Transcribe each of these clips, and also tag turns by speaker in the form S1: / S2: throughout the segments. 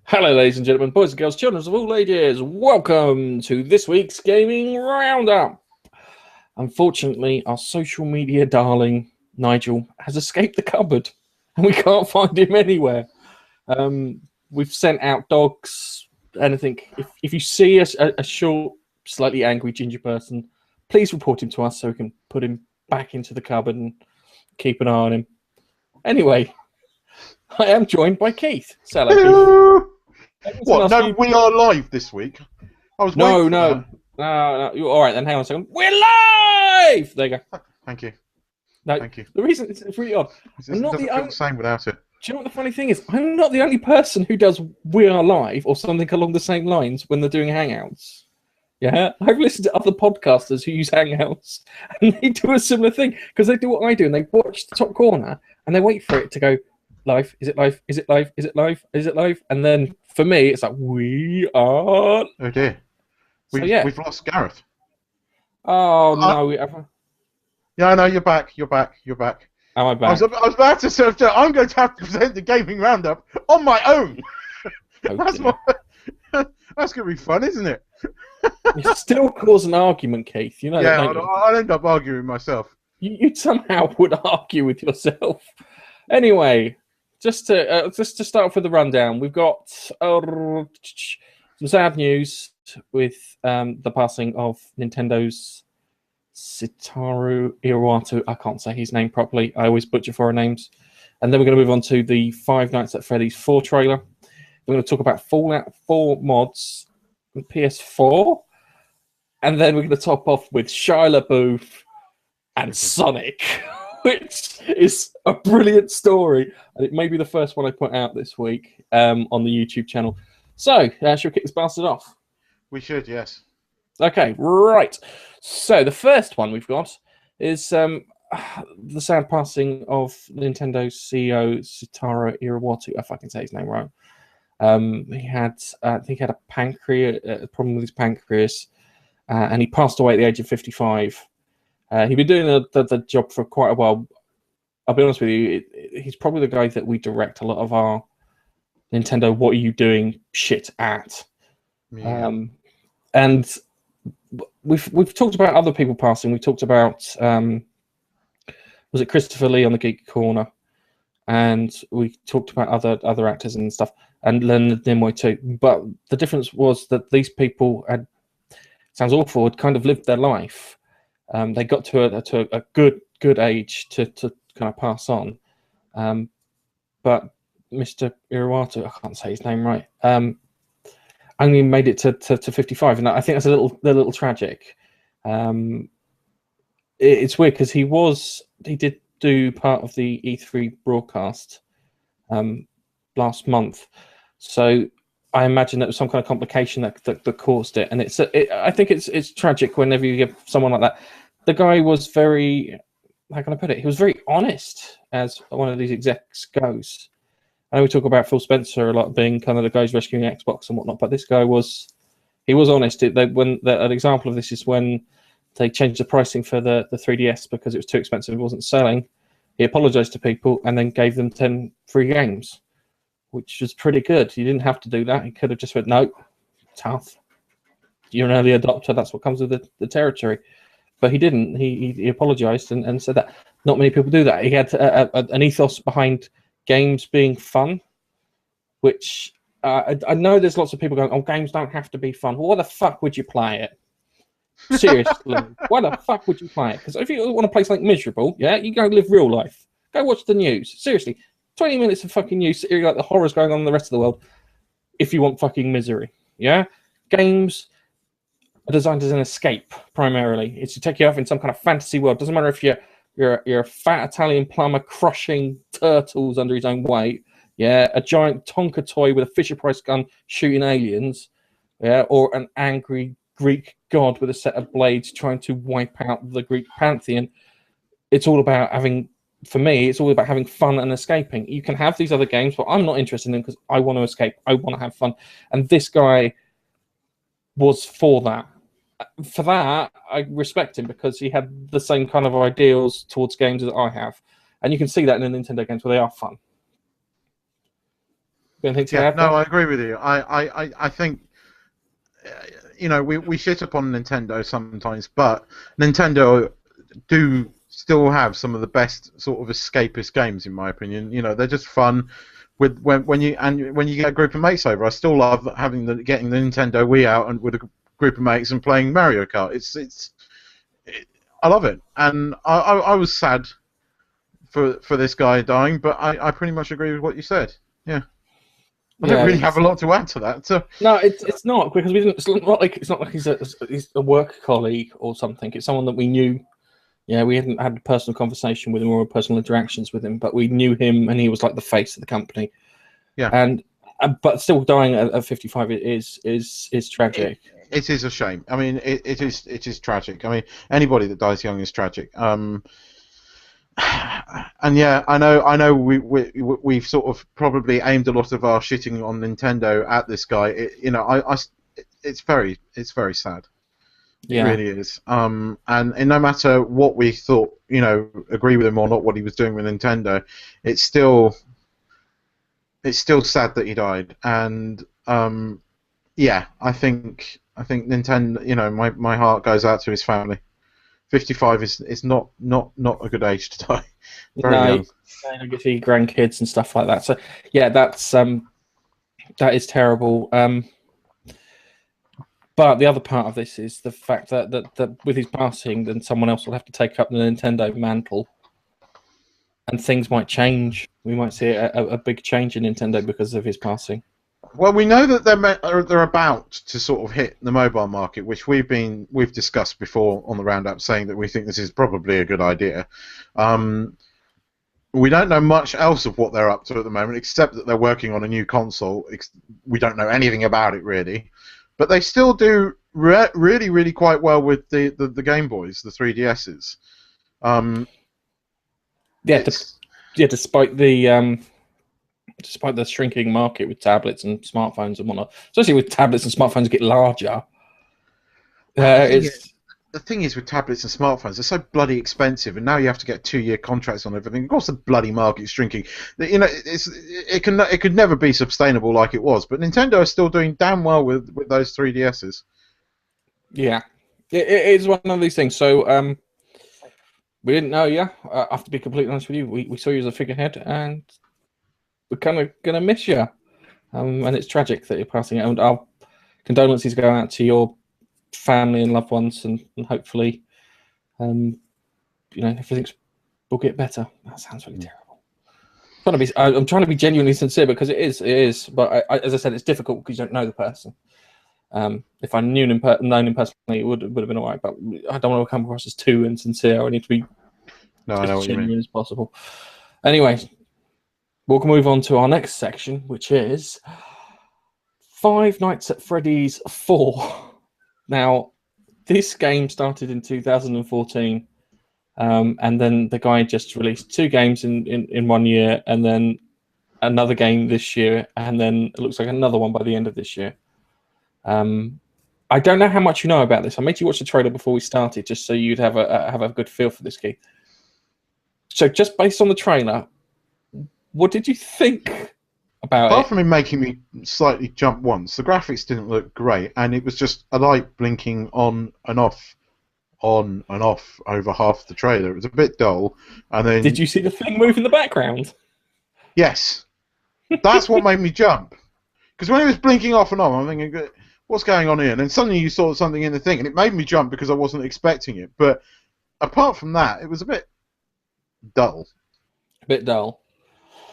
S1: Hello, ladies and gentlemen, boys and girls, children of all ages. Welcome to this week's Gaming Roundup. Unfortunately, our social media darling, Nigel, has escaped the cupboard, and we can't find him anywhere. We've sent out dogs, anything. If you see a short, slightly angry ginger person, please report him to us so we can put him back into the cupboard and keep an eye on him. Anyway, I am joined by Keith. Say hello, Keith.
S2: What? No, we are live this week. I was waiting for that.
S1: No. All right, then hang on a second. We're live. There you go.
S2: Thank you.
S1: No,
S2: Thank you.
S1: the reason it's really odd.
S2: It doesn't feel the same without it.
S1: Do you know what the funny thing is? I'm not the only person who does "We Are Live" or something along the same lines when they're doing Hangouts. Yeah, I've listened to other podcasters who use Hangouts, and they do a similar thing because they do what I do, and they watch the top corner and they wait for it to go live. Is it live? Is it live? Is it live? Is it live? And then for me, it's like we are.
S2: Oh dear. We've lost Gareth.
S1: Oh no, we ever.
S2: Yeah, no, you're back. You're back.
S1: Am I back?
S2: I was about to say, I'm going to have to present the gaming roundup on my own. That's going to be fun, isn't it?
S1: You still cause an argument, Keith. You know.
S2: Yeah, I'll end up arguing myself.
S1: You somehow would argue with yourself. Anyway, just to start off with the rundown, we've got some sad news with the passing of Nintendo's Satoru Iwata. I can't say his name properly. I always butcher foreign names. And then we're going to move on to the Five Nights at Freddy's 4 trailer. We're going to talk about Fallout 4 mods on PS4. And then we're going to top off with Shia LaBeouf and Sonic, which is a brilliant story. And it may be the first one I put out this week on the YouTube channel. So, should we kick this bastard off?
S2: We should, yes.
S1: Okay, right. So the first one we've got is the sad passing of Nintendo's CEO Satoru Iwata. If I can say his name right. He had, I think, he had a problem with his pancreas, and he passed away at the age of 55. He'd been doing the job for quite a while. I'll be honest with you, he's probably the guy that we direct a lot of our Nintendo "What are you doing?" shit at. Yeah. And we've talked about other people passing. We talked about was it Christopher Lee on the Geek Corner, and we talked about other actors and stuff, and Leonard Nimoy too. But the difference was that these people had, sounds awful, had kind of lived their life. They got to a good age to kind of pass on. But Mr. Iwata, I can't say his name right, only made it to 55, and I think that's a little tragic. It's weird because he did do part of the E3 broadcast last month, so I imagine that was some kind of complication that caused it, and I think it's tragic whenever you give someone like that. The guy was very, how can I put it? He was very honest, as one of these execs goes. I know we talk about Phil Spencer a lot being kind of the guys rescuing Xbox and whatnot, but this guy was honest. An example of this is when they changed the pricing for the 3DS because it was too expensive, it wasn't selling. He apologized to people and then gave them 10 free games, which was pretty good. He didn't have to do that. He could have just went, no, tough. You're an early adopter. That's what comes with the territory. But he didn't. He apologized and said that. Not many people do that. He had an ethos behind games being fun, which I know there's lots of people going, oh, games don't have to be fun. Well, why the fuck would you play it? Seriously, why the fuck would you play it? Because if you want to play something miserable, yeah, you go live real life. Go watch the news. Seriously, 20 minutes of fucking news, like the horrors going on in the rest of the world, if you want fucking misery. Yeah? Games are designed as an escape, primarily. It's to take you off in some kind of fantasy world. Doesn't matter if you're a fat Italian plumber crushing turtles under his own weight, yeah, a giant Tonka toy with a Fisher-Price gun shooting aliens, yeah, or an angry Greek god with a set of blades trying to wipe out the Greek pantheon. It's all about having fun and escaping. You can have these other games, but I'm not interested in them because I want to escape. I want to have fun. And this guy was for that. For that, I respect him because he had the same kind of ideals towards games that I have. And you can see that in the Nintendo games where they are fun. Anything to
S2: Yeah,
S1: add
S2: no,
S1: there?
S2: I agree with you. I think we shit upon Nintendo sometimes, but Nintendo do still have some of the best sort of escapist games, in my opinion. They're just fun. When you get a group of mates over, I still love getting the Nintendo Wii out and with a group of mates and playing Mario Kart. I love it, and I was sad for this guy dying, but I pretty much agree with what you said. Yeah. I don't
S1: Yeah,
S2: really have a lot to add to that. So
S1: no, it's not because we didn't. It's not like he's a work colleague or something. It's someone that we knew. Yeah, we hadn't had a personal conversation with him or personal interactions with him, but we knew him, and he was like the face of the company.
S2: yeah,
S1: And but still dying at 55 is tragic.
S2: it is a shame. I mean, it is tragic. I mean, anybody that dies young is tragic. And yeah, I know we've sort of probably aimed a lot of our shitting on Nintendo at this guy. It's very sad. It
S1: Yeah,
S2: really is. And no matter what we thought, agree with him or not, what he was doing with Nintendo, it's still sad that he died. And yeah, I think Nintendo. My heart goes out to his family. 55 is not a good age to die. Very
S1: no,
S2: young.
S1: you don't get to see grandkids and stuff like that. So yeah, that is terrible. But the other part of this is the fact that with his passing, then someone else will have to take up the Nintendo mantle, and things might change. We might see a big change in Nintendo because of his passing.
S2: Well, we know that they're about to sort of hit the mobile market, which we've discussed before on the Roundup, saying that we think this is probably a good idea. We don't know much else of what they're up to at the moment, except that they're working on a new console. We don't know anything about it really, but they still do really, really quite well with the Game Boys, the 3DSs.
S1: Despite the shrinking market with tablets and smartphones and whatnot, especially with tablets and smartphones get larger.
S2: The thing is with tablets and smartphones, they're so bloody expensive, and now you have to get 2-year contracts on everything. Of course, the bloody market's shrinking. It could never be sustainable like it was. But Nintendo is still doing damn well with those 3DSs.
S1: Yeah, it is one of these things. So we didn't know. Yeah, I have to be completely honest with you. We saw you as a figurehead, and we're kind of gonna miss you. And it's tragic that you're passing out. And our condolences go out to your family and loved ones, and hopefully, everything will get better. That sounds really terrible. I'm trying to be genuinely sincere because it is. But as I said, it's difficult because you don't know the person. If I known him personally, it would have been all right. But I don't want to come across as too insincere. I need to be
S2: I know
S1: as
S2: what you
S1: genuine
S2: mean.
S1: as possible. Anyway, we'll move on to our next section, which is Five Nights at Freddy's 4. Now, this game started in 2014, and then the guy just released 2 games in 1 year, and then another game this year, and then it looks like another one by the end of this year. I don't know how much you know about this. I made you watch the trailer before we started, just so you'd have a good feel for this game. So, just based on the trailer, what did you think about
S2: Apart
S1: it?
S2: from it making me slightly jump once, the graphics didn't look great, and it was just a light blinking on and off over half the trailer. It was a bit dull, and then
S1: Did you see the thing move in the background?
S2: yes, that's what made me jump. Because when it was blinking off and on, I'm thinking, what's going on here? And then suddenly you saw something in the thing, and it made me jump because I wasn't expecting it. But apart from that, it was a bit dull.
S1: A bit dull.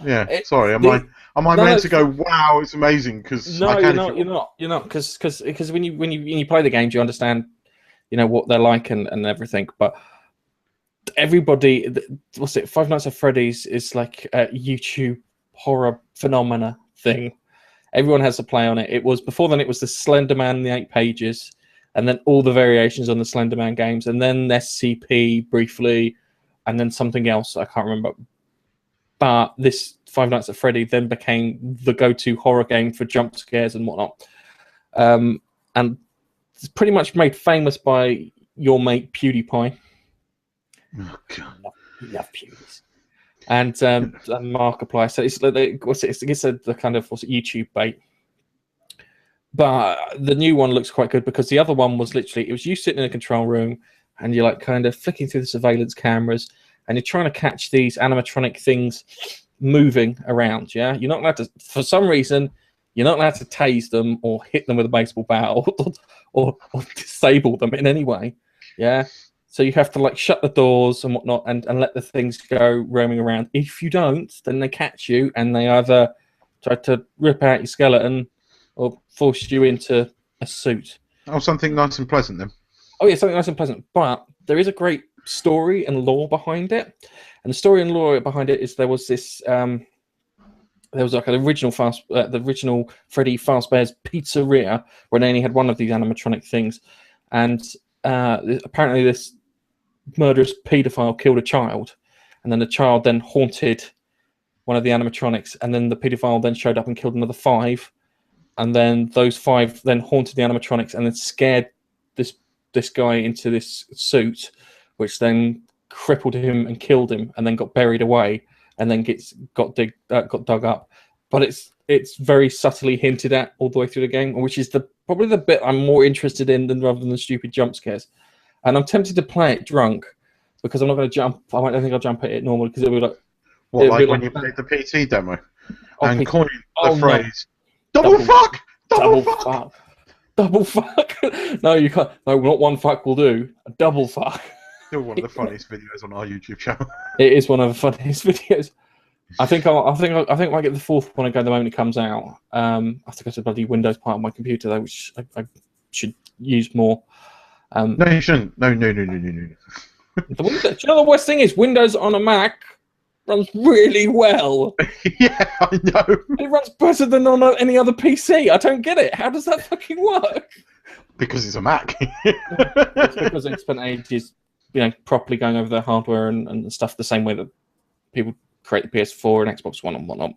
S2: Yeah, sorry. Am I meant to go? Wow, it's amazing because
S1: no, you're not because when you play the games, you understand, what they're like and everything. But everybody, what's it? Five Nights at Freddy's is like a YouTube horror phenomena thing. Everyone has to play on it. It was before then. It was the Slender Man and the 8 Pages, and then all the variations on the Slender Man games, and then SCP briefly, and then something else I can't remember. But this Five Nights at Freddy then became the go-to horror game for jump scares and whatnot. And it's pretty much made famous by your mate PewDiePie.
S2: Oh, God.
S1: Love Pewdies. and Markiplier. So it's like it's the kind of YouTube bait. But the new one looks quite good because the other one was literally it was you sitting in a control room and you're like kind of flicking through the surveillance cameras and you're trying to catch these animatronic things moving around. Yeah, you're not allowed to. For some reason, you're not allowed to tase them or hit them with a baseball bat or disable them in any way. Yeah. So you have to like shut the doors and whatnot and let the things go roaming around. If you don't, then they catch you and they either try to rip out your skeleton or force you into a suit.
S2: Oh, something nice and pleasant then.
S1: Oh yeah, something nice and pleasant. But there is a great story and lore behind it. And the story and lore behind it is there was this there was like the original Freddy Fazbear's Pizzeria where they only had one of these animatronic things. And apparently this murderous paedophile killed a child, and then the child then haunted one of the animatronics, and then the paedophile then showed up and killed another 5, and then those 5 then haunted the animatronics and then scared this guy into this suit, which then crippled him and killed him, and then got buried away, and then got dug up. But it's very subtly hinted at all the way through the game, which is probably the bit I'm more interested in rather than the stupid jump scares. And I'm tempted to play it drunk because I'm not going to jump. I don't think I'll jump at it normally because it'll be like.
S2: What, like when you played the PT demo and coined the phrase
S1: no.
S2: "double fuck, double fuck,
S1: double fuck"? No, you can't. No, not one fuck will do. A double fuck.
S2: Still one of the funniest videos on our YouTube channel.
S1: It is one of the funniest videos. I think I might get the 4th one again the moment it comes out. I have to go to the bloody Windows part of my computer though, which I should use more.
S2: No, you shouldn't. No.
S1: Do you know the worst thing is Windows on a Mac runs really well.
S2: Yeah, I know.
S1: It runs better than on any other PC. I don't get it. How does that fucking work?
S2: Because it's a Mac.
S1: It's because they spent ages, properly going over their hardware and stuff the same way that people create the PS4 and Xbox One and whatnot.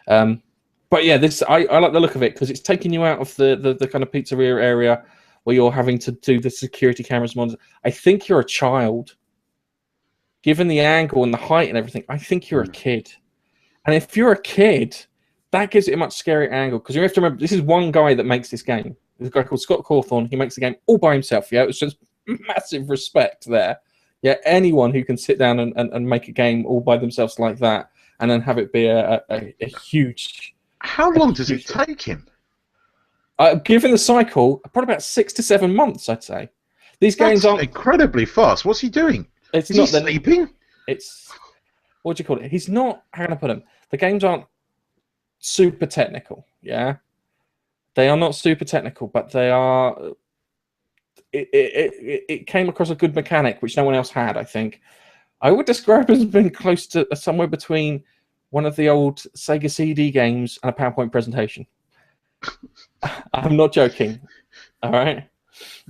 S1: But yeah, I like the look of it because it's taking you out of the kind of pizzeria area where you're having to do the security cameras monitor. I think you're a child. Given the angle and the height and everything, I think you're a kid. And if you're a kid, that gives it a much scarier angle. Because you have to remember, this is one guy that makes this game. There's a guy called Scott Cawthorne. He makes the game all by himself. Yeah, it's just massive respect there. Yeah, anyone who can sit down and make a game all by themselves like that and then have it be a huge...
S2: How long does it take him?
S1: Given the cycle, probably about 6 to 7 months, I'd say. These games aren't
S2: incredibly fast. What's he doing?
S1: Is
S2: he sleeping?
S1: It's what do you call it? He's not. How can I put him? The games aren't super technical. Yeah, they are not super technical, but they are. It came across a good mechanic, which no one else had. I think I would describe it as being close to somewhere between one of the old Sega CD games and a PowerPoint presentation. I'm not joking. All right,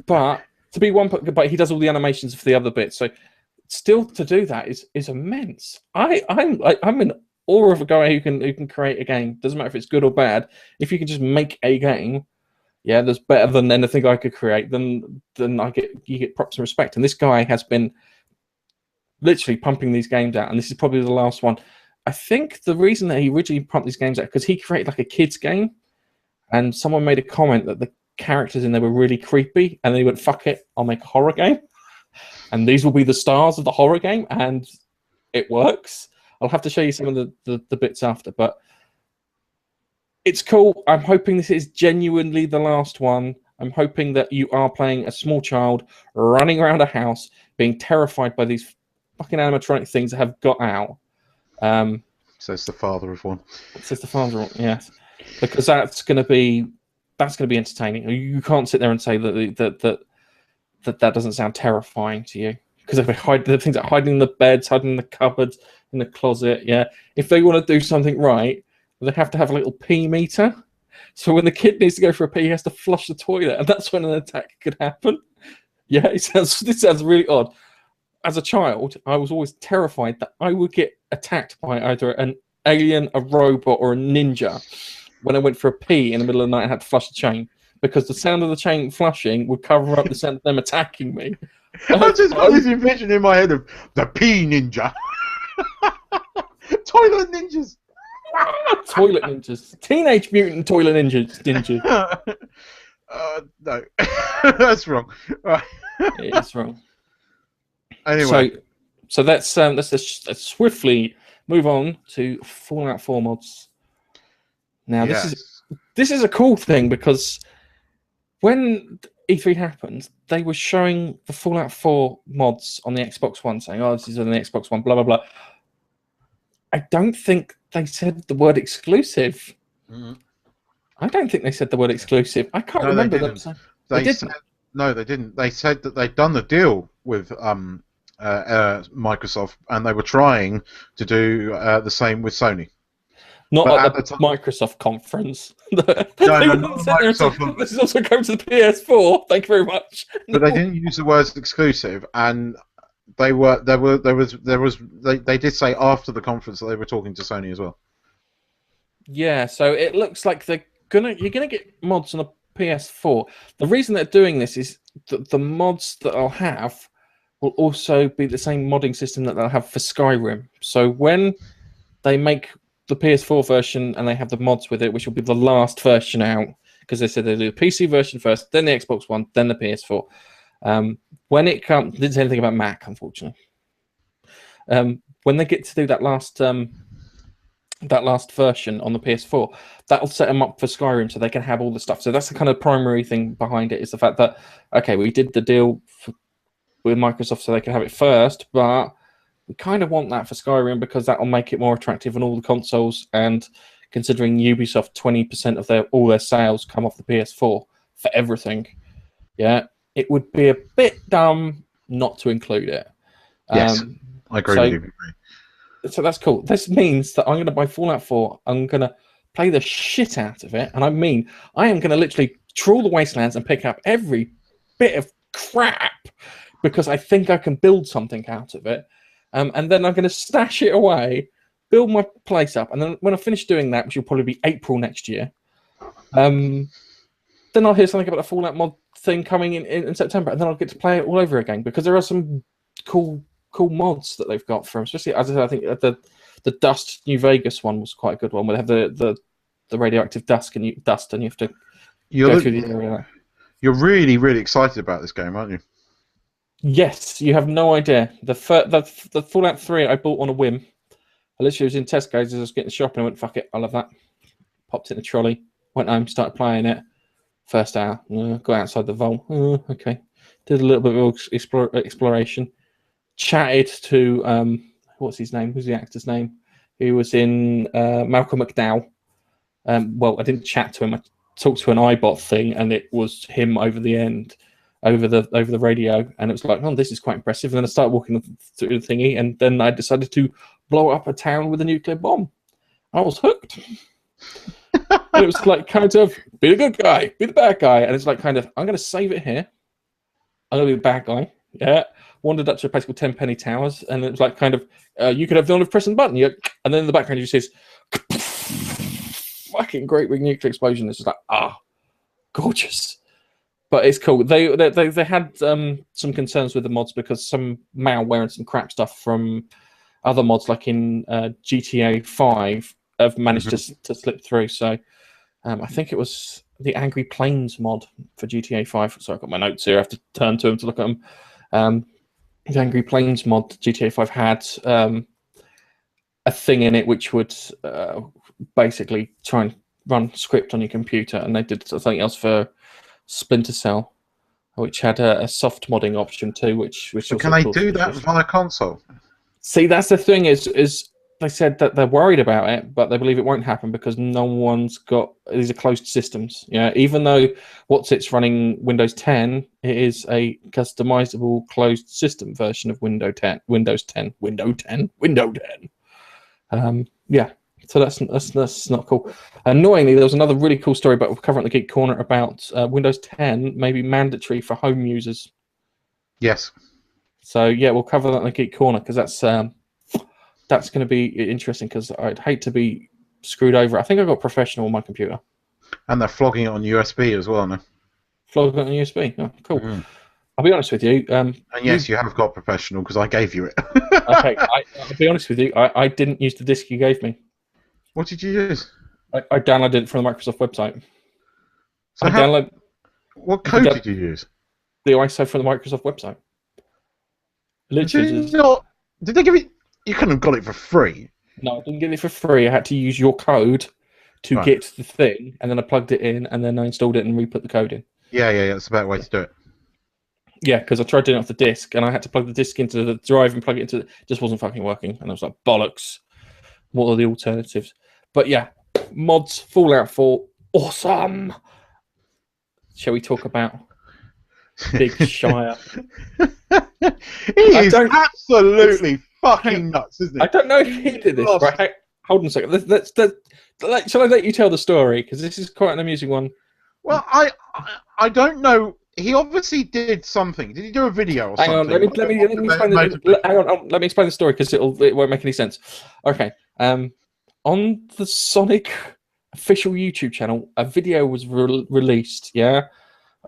S1: but to be but he does all the animations for the other bits. So still to do that is immense. I'm in awe of a guy who can create a game. Doesn't matter if it's good or bad. If you can just make a game, yeah, that's better than anything I could create. Then you get props and respect. And this guy has been literally pumping these games out, and this is probably the last one. I think the reason that he originally pumped these games out because he created like a kids game, and someone made a comment that the characters in there were really creepy, and they went, "Fuck it, I'll make a horror game." And these will be the stars of the horror game, and it works. I'll have to show you some of the bits after, but it's cool. I'm hoping this is genuinely the last one. I'm hoping that you are playing a small child running around a house, being terrified by these fucking animatronic things that have got out.
S2: Says the father of one.
S1: Says the father, yes, because that's going to be entertaining. You can't sit there and say that doesn't sound terrifying to you because if they hide the things like hiding in the beds, hiding in the cupboards, in the closet. Yeah, if they want to do something right, they have to have a little pee meter. So when the kid needs to go for a pee, he has to flush the toilet, and that's when an attack could happen. Yeah, this sounds really odd. As a child, I was always terrified that I would get attacked by either an alien, a robot, or a ninja when I went for a pee in the middle of the night and had to flush the chain, because the sound of the chain flushing would cover up the sound of them attacking me.
S2: I just got this vision in my head of the pee ninja. Toilet ninjas.
S1: Toilet ninjas. Teenage Mutant Toilet Ninjas.
S2: No, that's wrong. Right.
S1: It is wrong.
S2: Anyway,
S1: so let's swiftly move on to Fallout 4 mods. Now,
S2: yes.
S1: this is a cool thing because when E3 happened, they were showing the Fallout 4 mods on the Xbox One, saying, "Oh, this is on the Xbox One." Blah blah blah. I don't think they said the word exclusive.
S2: Mm.
S1: I don't think they said the word exclusive. I can't remember them saying
S2: they didn't. No, they didn't. They said that they'd done the deal with Microsoft, and they were trying to do the same with Sony.
S1: Not at the Microsoft conference.
S2: No, not Microsoft.
S1: This is also going to the PS4. Thank you very much.
S2: But they didn't use the words exclusive, and they did say after the conference that they were talking to Sony as well.
S1: Yeah, so it looks like you're gonna get mods on a PS4. The reason they're doing this is that the mods that I'll have will also be the same modding system that they'll have for Skyrim. So when they make the PS4 version and they have the mods with it, which will be the last version out, because they said they'll do the PC version first, then the Xbox One, then the PS4. When it comes, didn't say anything about Mac, unfortunately. When they get to do that last version on the PS4, that'll set them up for Skyrim, so they can have all the stuff. So that's the kind of primary thing behind it, is the fact that, okay, we did the deal with Microsoft so they can have it first, but we kind of want that for Skyrim because that'll make it more attractive on all the consoles. And considering Ubisoft 20% of all their sales come off the PS4 for everything, yeah, it would be a bit dumb not to include it.
S2: Yes, I agree with you.
S1: So that's cool. This means that I'm going to buy Fallout 4. I'm going to play the shit out of it. And I mean, I am going to literally trawl the wastelands and pick up every bit of crap because I think I can build something out of it. And then I'm going to stash it away, build my place up. And then when I finish doing that, which will probably be April next year, then I'll hear something about a Fallout mod thing coming in September. And then I'll get to play it all over again because there are some cool mods that they've got from, especially, as I said, I think the Dust New Vegas one was quite a good one, where they have the radioactive dust and you have to go through the area.
S2: You're really, really excited about this game, aren't you?
S1: Yes, you have no idea. The Fallout 3 I bought on a whim. I literally was in Tesco's as I was getting shopping. I went, fuck it, I love that. Popped it in the trolley, went home, started playing it. First hour, go outside the vault. Okay, did a little bit of exploration. Chatted to what's his name? Who's the actor's name? Who was in Malcolm McDowell. Well, I didn't chat to him. I talked to an iBot thing, and it was him over the radio, and it was like, oh, this is quite impressive. And then I started walking through the thingy, and then I decided to blow up a town with a nuclear bomb. I was hooked. And it was like kind of be the good guy, be the bad guy, and it's like kind of I'm going to save it here. I'm going to be the bad guy. Yeah. Wandered up to a place called Tenpenny Towers, and it was like kind of you could have the honor of pressing the button. And then in the background you see this fucking great big nuclear explosion. It's just like gorgeous. But it's cool. They had some concerns with the mods because some malware and some crap stuff from other mods, like in GTA 5, have managed to slip through. So I think it was the Angry Planes mod for GTA 5. So I've got my notes here. I have to turn to them to look at them. The Angry Planes mod GTA 5 had a thing in it which would basically try and run script on your computer, and they did something else for Splinter Cell, which had a soft modding option too. Which
S2: so can they do that via console?
S1: See, that's the thing is they said that they're worried about it, but they believe it won't happen because no one's got these are closed systems. Yeah, even though it's running Windows 10, it is a customizable closed system version of Windows 10. Yeah, so that's not cool. Annoyingly, there was another really cool story, but we'll cover it in the Geek Corner about Windows 10 may be mandatory for home users.
S2: Yes.
S1: So yeah, we'll cover that in the Geek Corner because that's going to be interesting because I'd hate to be screwed over. I think I've got professional on my computer.
S2: And they're flogging it on USB as well now.
S1: Flogging it on USB? Oh, cool. I'll be honest with you.
S2: And yes, you have got professional because I gave you it.
S1: Okay, I'll be honest with you. I didn't use the disc you gave me.
S2: What did you use?
S1: I downloaded it from the Microsoft website.
S2: So
S1: I download
S2: what code did you use?
S1: the ISO from the Microsoft website. Literally,
S2: Did they give it? You couldn't have got it for free.
S1: no, I didn't get it for free. I had to use your code to get the thing, and then I plugged it in, and then I installed it and re-put the code in.
S2: Yeah. That's a better way to do it.
S1: Yeah, because I tried doing it off the disc, and I had to plug the disc into the drive and plug it into it. Just wasn't fucking working, and I was like, bollocks. What are the alternatives? But yeah, mods, Fallout 4, awesome. Shall we talk about Big Shire?
S2: He is absolutely fucking nuts, isn't he?
S1: I don't know if he did this. Right, hold on a second. Shall I let you tell the story? Because this is quite an amusing one.
S2: Well, I don't know. He obviously did something. Did he do a video or something?
S1: Hang on, let me explain the story because it won't make any sense. Okay. On the Sonic official YouTube channel, a video was released. Yeah.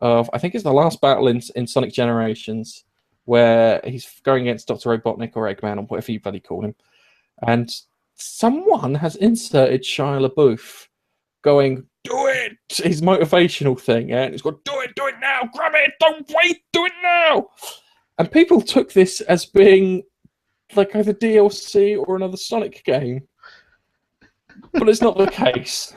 S1: Of I think it's the last battle in Sonic Generations, where he's going against Dr. Robotnik or Eggman or whatever you bloody call him, and someone has inserted Shia LaBeouf going, "Do it!" His motivational thing, yeah, and he's got, do it now, grab it, don't wait, do it now. And people took this as being like either DLC or another Sonic game, but it's not the case.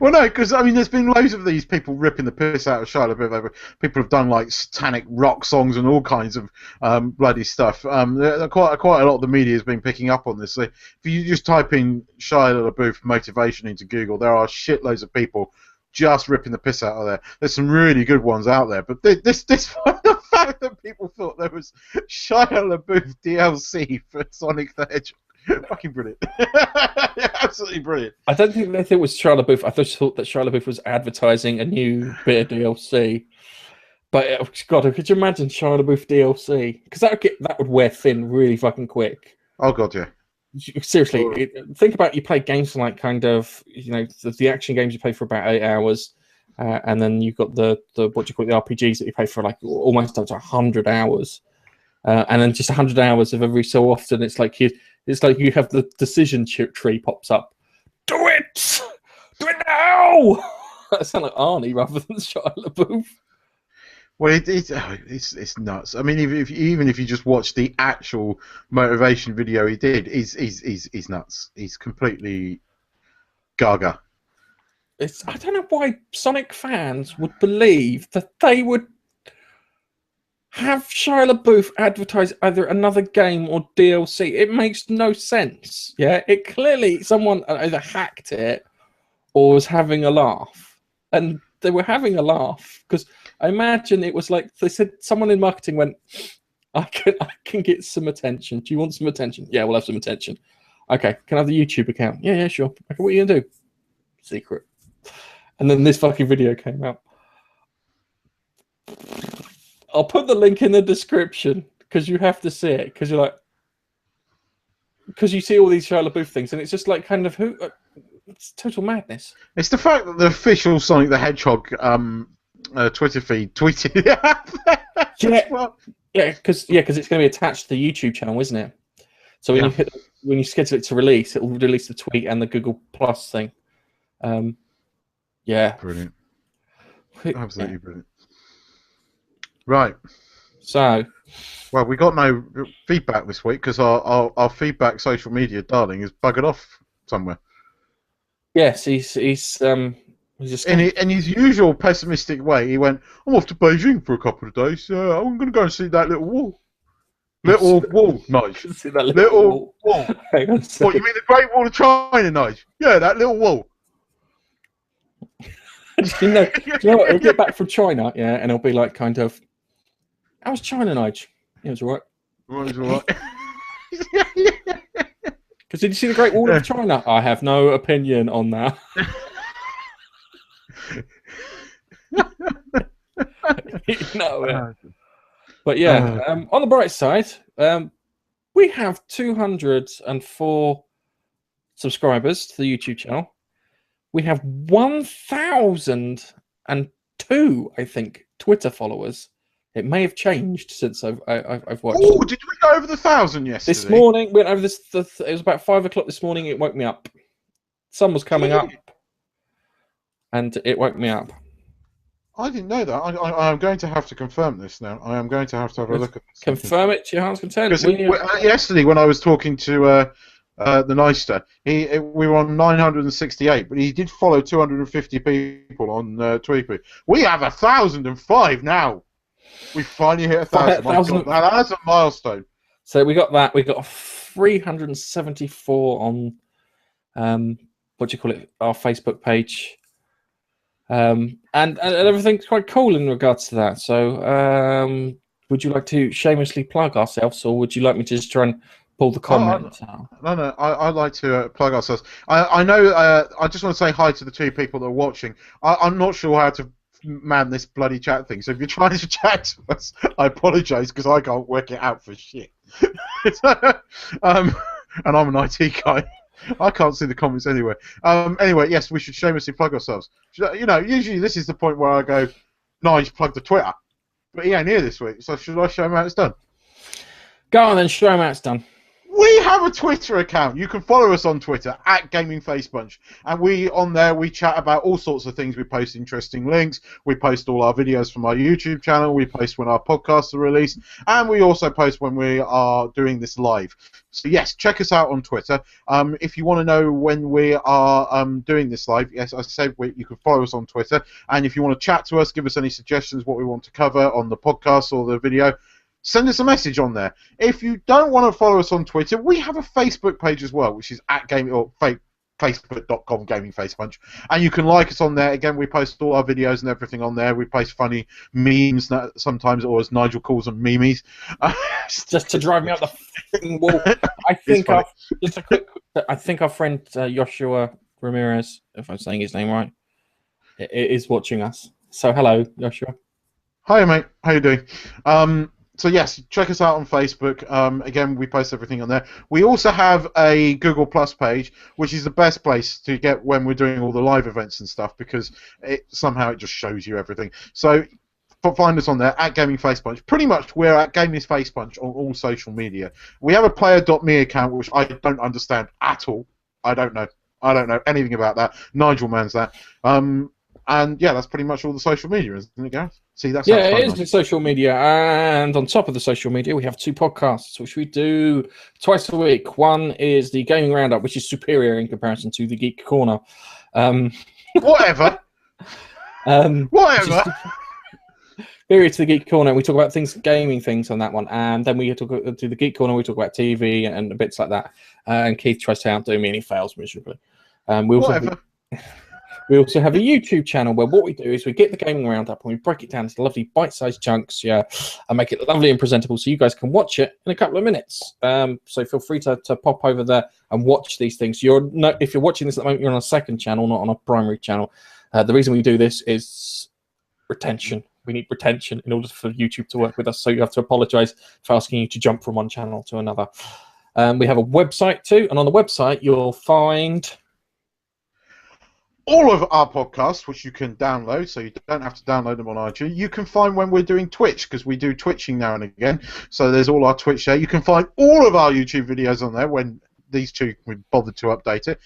S2: Well, no, because I mean, there's been loads of these people ripping the piss out of Shia LaBeouf. People have done like satanic rock songs and all kinds of bloody stuff. Quite a lot of the media has been picking up on this. So if you just type in Shia LaBeouf motivation into Google, there are shitloads of people just ripping the piss out of there. There's some really good ones out there, but this the fact that people thought there was Shia LaBeouf DLC for Sonic the Hedgehog. Fucking brilliant. Absolutely brilliant.
S1: I don't think they thought it was Shia LaBeouf. I just thought that Shia LaBeouf was advertising a new bit of DLC. But God, could you imagine Shia LaBeouf DLC? Because that would wear thin really fucking quick.
S2: Oh God, yeah.
S1: Seriously, think about you play games like kind of the action games you play for about 8 hours, and then you've got the what do you call it, the RPGs that you play for like almost up to 100 hours, and then just 100 hours of every so often it's like you have the decision tree pops up. Do it now. That sounds like Arnie rather than Shia LaBeouf.
S2: Well, it's nuts. I mean, even if you just watch the actual motivation video he did, he's nuts. He's completely gaga.
S1: I don't know why Sonic fans would believe that they would have Shia LaBeouf advertise either another game or DLC. It makes no sense. Yeah, it clearly someone either hacked it or was having a laugh, and they were having a laugh because I imagine it was like they said. Someone in marketing went, "I can get some attention. Do you want some attention? Yeah, we'll have some attention. Okay, can I have the YouTube account? Yeah, sure. Okay, what are you gonna do? Secret." And then this fucking video came out. I'll put the link in the description because you have to see it because you see all these Shia LaBeouf things and it's just like kind of it's total madness.
S2: It's the fact that the official Sonic the Hedgehog Twitter feed tweeted.
S1: Because it's going to be attached to the YouTube channel, isn't it? So when you schedule it to release, it will release the tweet and the Google Plus thing.
S2: Brilliant. Absolutely brilliant. Right.
S1: So,
S2: well, we got no feedback this week because our feedback social media darling is buggered off somewhere.
S1: Yes, he's just
S2: in his usual pessimistic way. He went, "I'm off to Beijing for a couple of days. I'm going to go and see that little wall." Little wall, Nige.
S1: See that little
S2: wall. Hang on a second. What, you mean the Great Wall of China, Nige? Yeah, that little wall.
S1: Do you know what? He'll get back from China, yeah, and he'll be like, kind of, "How was China, Nige?" Yeah, it was all right.
S2: It was all right.
S1: Because did you see the Great Wall of China? I have no opinion on that. But yeah, on the bright side, we have 204 subscribers to the YouTube channel. We have 1,002, I think, Twitter followers. It may have changed since I've watched.
S2: Oh, did we go over the 1,000 yesterday?
S1: This morning, went over this. It was about 5 o'clock this morning. It woke me up. Sun was coming up, and it woke me up.
S2: I didn't know that. I'm going to have to confirm this now. I am going to have a look at this.
S1: Confirm it to your heart's content.
S2: Yesterday, when I was talking to the Neister, we were on 968, but he did follow 250 people on Tweepy. We have 1,005 now. We finally hit 1,000. That's a milestone.
S1: So we got that. We got 374 on what do you call it? Our Facebook page. And everything's quite cool in regards to that. So, would you like to shamelessly plug ourselves, or would you like me to just try and pull the comments out?
S2: No. I'd like to plug ourselves. I know. I just want to say hi to the 2 people that are watching. I'm not sure how to man this bloody chat thing. So if you're trying to chat to us, I apologise because I can't work it out for shit. And I'm an IT guy. I can't see the comments anyway. Anyway, yes, we should shamelessly plug ourselves. You know, usually this is the point where I go, nice, plug the Twitter. But he ain't here this week, so should I show him how it's done?
S1: Go on then, show him how it's done.
S2: We have a Twitter account. You can follow us on Twitter at Gaming Face Bunch, and on there we chat about all sorts of things. We post interesting links. We post all our videos from our YouTube channel. We post when our podcasts are released, and we also post when we are doing this live. So yes, check us out on Twitter. If you want to know when we are doing this live, yes, I said you can follow us on Twitter, and if you want to chat to us, give us any suggestions what we want to cover on the podcast or the video, send us a message on there. If you don't want to follow us on Twitter, we have a Facebook page as well, which is at facebook.com Gaming Face Bunch, and you can like us on there. Again, we post all our videos and everything on there. We post funny memes sometimes, or as Nigel calls them, memes.
S1: Just to drive me up the fucking wall. I think our friend Joshua Ramirez, if I'm saying his name right, is watching us. So hello, Joshua.
S2: Hi, mate. How you doing? So yes, check us out on Facebook. Again, we post everything on there. We also have a Google Plus page, which is the best place to get when we're doing all the live events and stuff, because somehow it just shows you everything. So find us on there at Gaming Face Bunch. Pretty much, we're at Gaming Face Bunch on all social media. We have a player.me account, which I don't understand at all. I don't know anything about that. Nigel mans that. And yeah, that's pretty much all the social media, isn't it, Gareth? See, that's
S1: it is the social media, and on top of the social media, we have 2 podcasts which we do twice a week. One is the Gaming Roundup, which is superior in comparison to the Geek Corner.
S2: Whatever. Whatever.
S1: Superior to the Geek Corner, we talk about gaming things on that one, and then we talk to the Geek Corner. We talk about TV and bits like that. And Keith tries to outdo me, and he fails miserably. We also have a YouTube channel where what we do is we get the Gaming Roundup and we break it down into lovely bite-sized chunks, and make it lovely and presentable so you guys can watch it in a couple of minutes. So feel free to pop over there and watch these things. If you're watching this at the moment, you're on a second channel, not on a primary channel. The reason we do this is retention. We need retention in order for YouTube to work with us, so you have to apologise for asking you to jump from one channel to another. We have a website too, and on the website you'll find
S2: all of our podcasts, which you can download, so you don't have to download them on iTunes. You can find when we're doing Twitch, because we do Twitching now and again. So there's all our Twitch there. You can find all of our YouTube videos on there when these 2 we bothered to update it.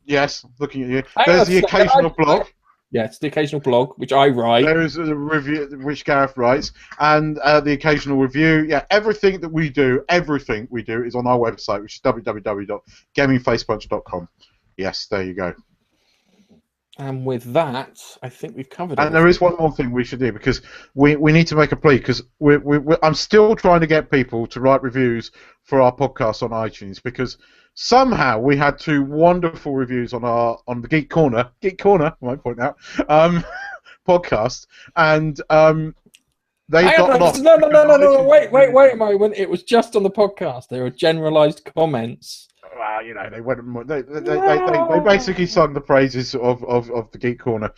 S2: Yes, looking at you. There's the occasional blog.
S1: Yeah, it's the occasional blog, which I write.
S2: There is a review, which Gareth writes, and the occasional review. Yeah, everything we do is on our website, which is www.gamingfacebunch.com. Yes, there you go.
S1: And with that, I think we've covered it.
S2: And there is one more thing we should do, because we need to make a plea, because I'm still trying to get people to write reviews for our podcast on iTunes, because somehow we had 2 wonderful reviews on the Geek Corner, I might point out, podcast, and they got off.
S1: No, wait a moment. It was just on the podcast. There were generalised comments.
S2: Well, they went. They basically sung the praises of the Geek Corner.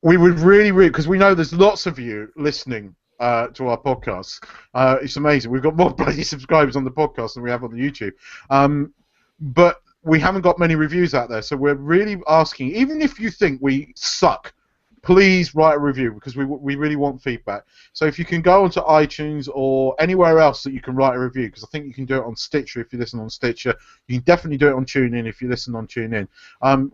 S2: We would really, because we know there's lots of you listening to our podcasts. It's amazing. We've got more bloody subscribers on the podcast than we have on the YouTube. But we haven't got many reviews out there, so we're really asking, even if you think we suck please write a review because we really want feedback. So if you can go onto iTunes or anywhere else that you can write a review, because I think you can do it on Stitcher if you listen on Stitcher. You can definitely do it on TuneIn if you listen on TuneIn.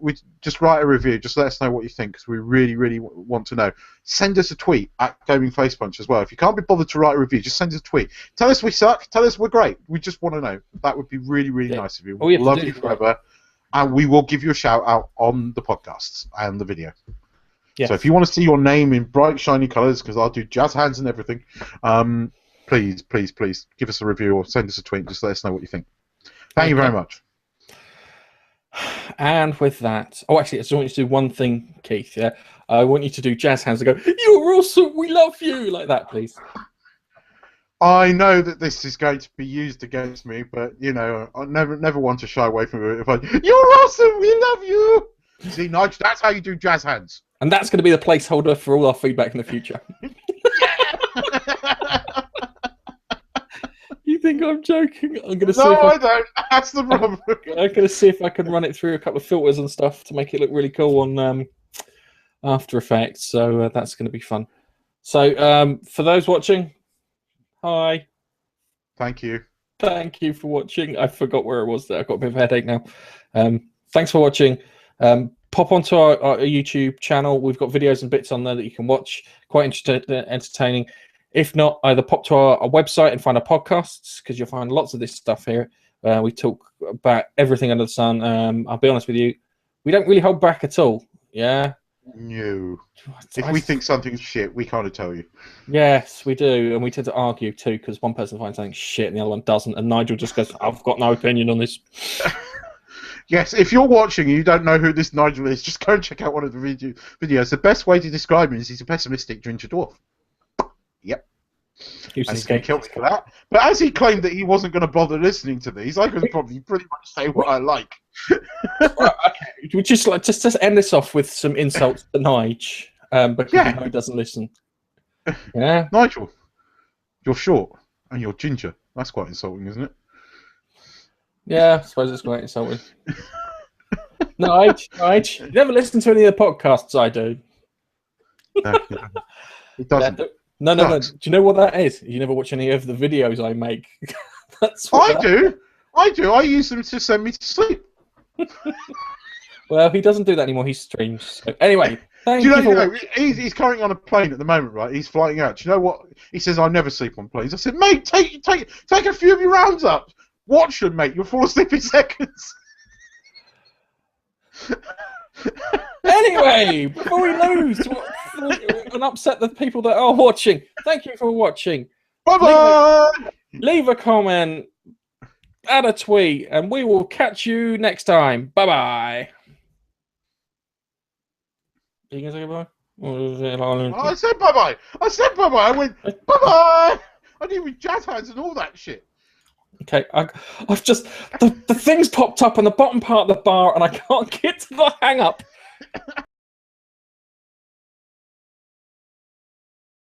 S2: We just write a review. Just let us know what you think because we really want to know. Send us a tweet at Gaming Face Punch as well. If you can't be bothered to write a review, just send us a tweet. Tell us we suck. Tell us we're great. We just want to know. That would be really nice of you. We love you forever. And we will give you a shout out on the podcasts and the video. Yes. So if you want to see your name in bright, shiny colours, because I'll do jazz hands and everything, please give us a review or send us a tweet and just let us know what you think. Thank you very much.
S1: And with that, actually, I just want you to do one thing, Keith. Yeah, I want you to do jazz hands and go, "You're awesome, we love you," like that, please.
S2: I know that this is going to be used against me, but you know, I never want to shy away from it. You're awesome, we love you. See, Nigel, that's how you do jazz hands.
S1: And that's going to be the placeholder for all our feedback in the future. You think I'm joking? I'm going to see.
S2: No, I don't. That's the problem.
S1: I'm going to see if I can run it through a couple of filters and stuff to make it look really cool on After Effects. So that's going to be fun. So for those watching, hi.
S2: Thank you.
S1: Thank you for watching. I forgot where it was there. I've got a bit of a headache now. Thanks for watching. Pop onto our YouTube channel. We've got videos and bits on there that you can watch. Quite interesting, entertaining. If not, either pop to our website and find our podcasts, because you'll find lots of this stuff here. We talk about everything under the sun. I'll be honest with you, we don't really hold back at all. Yeah?
S2: No. If we think something's shit, we kind of tell you.
S1: Yes, we do. And we tend to argue too, because one person finds something shit and the other one doesn't. And Nigel just goes, I've got no opinion on this.
S2: Yes, if you're watching and you don't know who this Nigel is, just go and check out one of the videos. The best way to describe him is he's a pessimistic ginger dwarf. Yep. And he's going to kill me for that. But as he claimed that he wasn't going to bother listening to these, I could probably pretty much say what I like.
S1: Right, okay. We just end this off with some insults to Nige, because you know he doesn't listen. Yeah,
S2: Nigel, you're short and you're ginger. That's quite insulting, isn't it?
S1: Yeah, I suppose it's quite insulting. Nige, you never listen to any of the podcasts I do.
S2: No, it doesn't.
S1: No. Do you know what that is? You never watch any of the videos I make. That's
S2: what I do. I use them to send me to sleep.
S1: Well, he doesn't do that anymore. He streams. So, anyway, thank
S2: you.
S1: He's
S2: currently on a plane at the moment, right? He's flying out. Do you know what? He says, I never sleep on planes. I said, mate, take a few of your rounds up. Watch them, mate. You'll fall asleep in seconds.
S1: Anyway, before we lose and upset the people that are watching, thank you for watching.
S2: Bye-bye.
S1: Leave a comment, add a tweet, and we will catch you next time. Bye-bye. Are you going to say goodbye?
S2: I said bye-bye. I went, bye-bye. I did with jazz hands and all that shit.
S1: Okay, I've just... The thing's popped up on the bottom part of the bar, and I can't get to the hang-up.